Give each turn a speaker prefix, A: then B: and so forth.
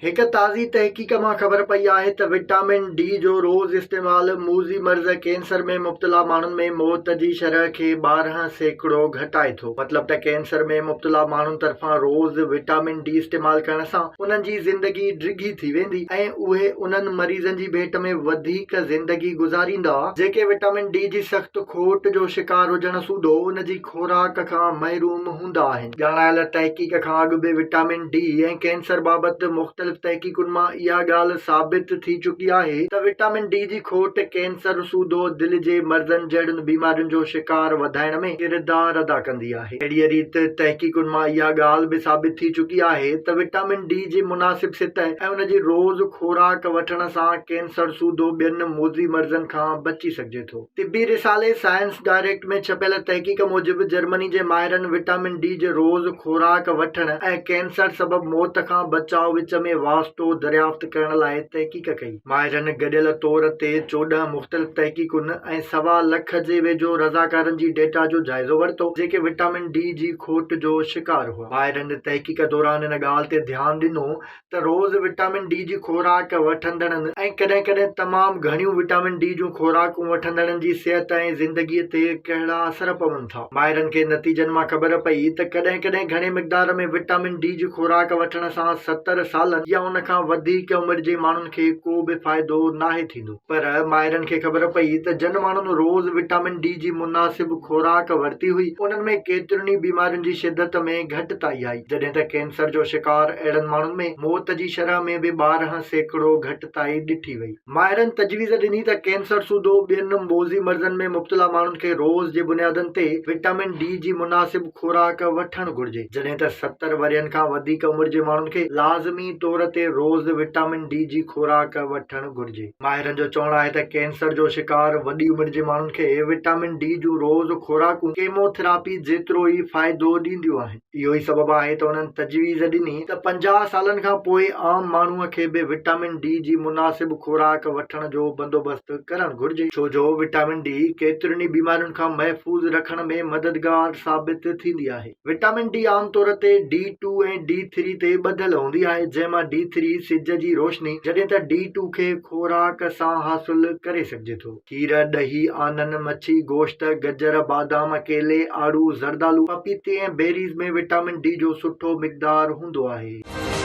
A: एक ताज़ी तहक़ीक़ मां ख़बर पई आहे त विटामिन डी जो रोज़ इस्तेमालु मूज़ी मर्ज़ कैंसर में मुब्तला माण्हुनि में मौत जी शरह खे 12% घटाए थो। मतलब त कैंसर में मुब्तला माण्हुनि तरफ़ां रोज़ विटामिन डी इस्तेमालु करण सां उन्हनि जी ज़िंदगी डिघी थी वेंदी ऐं उहे उन्हनि मरीज़नि जी भेट में वधीक ज़िंदगी गुज़ारींदा जेके विटामिन डी जी सख़्त खोट जो शिकार हुजण सूदो उन जी खोराक खां महरूम हूंदा आहिनि। ॼाणायल तहक़ीक़ खां अॻु बि विटामिन डी ऐं कैंसर बाबति मुख़्तलिफ़ तहक़ीक़ुनि मां इहा ॻाल्हि साबित थी चुकी आहे त विटामिन डी जी खोट कैंसर सूदो दिलि जे मर्ज़नि जहिड़ियुनि बीमारियुनि जो शिकार वधाइण में किरदारु अदा कंदी आहे। अहिड़ीअ रीति तहक़ीक़ुनि मां इहा ॻाल्हि बि साबित थी चुकी आहे त विटामिन डी जी मुनासिब सितह ऐं उन जी रोज़ खोराक वठण सां कैंसर सूदो ॿियनि मोज़ी मर्ज़नि खां बची सघिजे थो। तिबी रिसाले साइंस डायरेक्ट में छपियल तहक़ीक़ मूजिबि जर्मनी जे माहिरनि विटामिन डी जे रोज़ खोराक वठण ऐं कैंसर सबबि मौत खां बचाव विच में वास्तो दरियाफ़्त करण लाइ तहक़ीक़ कई। माहिरनि गॾियल तौर ते 14 मुख़्तलिफ़ तहक़ीक़ुनि ऐं 1.25 लख जे वेझो रज़ाकारनि जी डेटा जो जाइज़ो वरितो जेके विटामिन डी जी खोट जो शिकार हुआ। माहिरनि तहक़ीक़ दौरान इन ॻाल्हि ते ध्यानु ॾिनो त रोज़ विटामिन डी जी खोराक वठंदड़नि ऐं कॾहिं कॾहिं तमामु घणियूं विटामिन डी जूं खोराकूं वठंदड़नि जी सिहत ऐं ज़िंदगीअ ते कहिड़ा असर पवनि था। माहिरनि खे नतीजनि मां ख़बर पई त कॾहिं कॾहिं घणे मिक़दार में विटामिन डी जी खोराक वठण सां 70 सालनि या उन खां वधीक उमिरि जे माण्हुनि खे को बि फ़ाइदो नाहे थींदो। पर माहिरनि खे ख़बर पई त जिन माण्हुनि रोज़ विटामिन डी जी मुनासिब खोराक वरिती हुई उन्हनि में केतिरनि बीमारियुनि जी शिदत में घटिताई आई जॾहिं त कैंसर जो शिकार अहिड़नि माण्हुनि में मौत जी शरह में बि 12% घटिताई ॾिठी वई। माहिरनि तजवीज़ ॾिनी त कैंसर सूदो ॿियनि मोज़ी मर्ज़नि में मुब्तला माण्हुनि खे रोज़ जे बुनियादनि ते विटामिन डी जी मुनासिब खोराक वठणु घुर्जे जॾहिं त 70 वरियनि खां वधीक उमिरि जे माण्हुनि खे लाज़मी तौर ते रोज़ विटामिन डी जी खोराक वठणु घुर्जे। माहिरनि जो चवणु आहे त कैंसर जो शिकार वॾी उमिरि जे माण्हुनि खे विटामिन डी जूं रोज़ खोराकूं केमोथेरेपी जेतिरो ई फ़ाइदो ॾींदियूं आहिनि। इहो ई सबबु आहे त उन्हनि तजवीज़ ॾिनी त 50 सालनि खां पोइ आम माण्हूअ खे बि विटामिन डी जी मुनासिब खोराक वठण जो बंदोबस्तु करणु घुर्जे छो जो विटामिन डी केतिरनि बीमारियुनि खां महफ़ूज़ रखण में मददगार साबित थींदी आहे। विटामिन डी आम तौर ते D2 ऐं D3 ते ॿधियल हूंदी आहे जंहिंमां D3 सिज जी रोशनी जॾहिं त D2 खे खोराक सां हासिल करे सघिजे थो। खीर, ॾही, आनन, मच्छी, गोश्त, गजर, बादाम, केले, आड़ू, ज़रदालू, पपीते ऐं बेरीज़ में विटामिन डी जो सुठो मिक़दार हूंदो आहे।